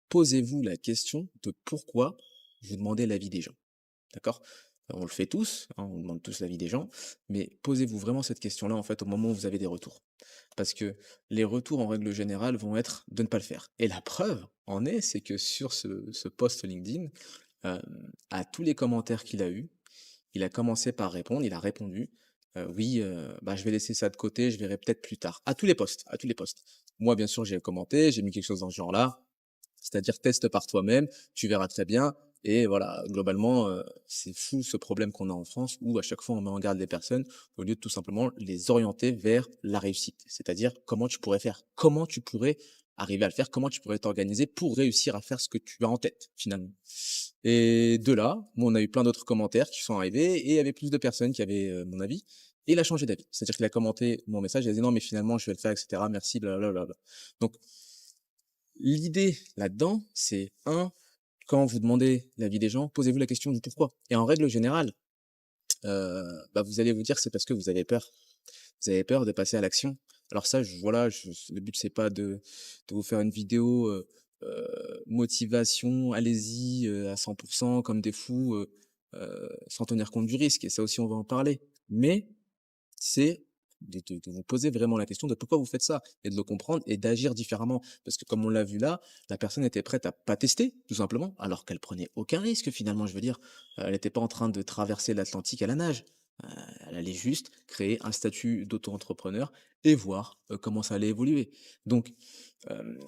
posez-vous la question de pourquoi vous demandez l'avis des gens, d'accord? On le fait tous, hein, on demande tous l'avis des gens, mais posez-vous vraiment cette question-là, en fait, au moment où vous avez des retours. Parce que les retours, en règle générale, vont être de ne pas le faire. Et la preuve en est, c'est que sur ce post LinkedIn, à tous les commentaires qu'il a eus, il a commencé par répondre, il a répondu, «Oui, bah, je vais laisser ça de côté, je verrai peut-être plus tard». À tous les posts, à tous les posts. Moi, bien sûr, j'ai commenté, j'ai mis quelque chose dans ce genre-là, c'est-à-dire teste par toi-même, tu verras très bien et voilà, globalement, c'est fou ce problème qu'on a en France où à chaque fois on met en garde les personnes au lieu de tout simplement les orienter vers la réussite. C'est-à-dire comment tu pourrais faire? Comment tu pourrais arriver à le faire? Comment tu pourrais t'organiser pour réussir à faire ce que tu as en tête, finalement? Et de là, bon, on a eu plein d'autres commentaires qui sont arrivés et il y avait plus de personnes qui avaient, mon avis et il a changé d'avis. C'est-à-dire qu'il a commenté mon message, il a dit: «Non mais finalement je vais le faire et cetera, merci bla bla bla bla». Donc l'idée là-dedans, c'est un, quand vous demandez l'avis des gens, posez-vous la question du pourquoi et en règle générale, bah, vous allez vous dire: «C'est parce que vous avez peur». Vous avez peur de passer à l'action. Alors ça, le but c'est pas de vous faire une vidéo, motivation, allez-y, à 100 comme des fous, sans tenir compte du risque et ça aussi on va en parler. Mais c'est de vous poser vraiment la question de pourquoi vous faites ça et de le comprendre et d'agir différemment. Parce que comme on l'a vu là, la personne était prête à pas tester, tout simplement, alors qu'elle prenait aucun risque finalement. Je veux dire, elle n'était pas en train de traverser l'Atlantique à la nage. Heu, Elle allait juste créer un statut d'auto-entrepreneur et voir, comment ça allait évoluer. Donc, hem,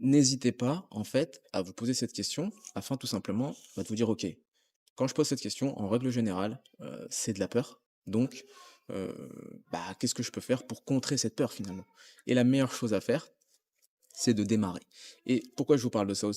n'hésitez pas en fait à vous poser cette question afin tout simplement, bah, de vous dire: «OK, quand je pose cette question, en règle générale, c'est de la peur. Donc, bah, qu'est-ce que je peux faire pour contrer cette peur finalement? Et la meilleure chose à faire, c'est de démarrer. Et pourquoi je vous parle de ça aussi?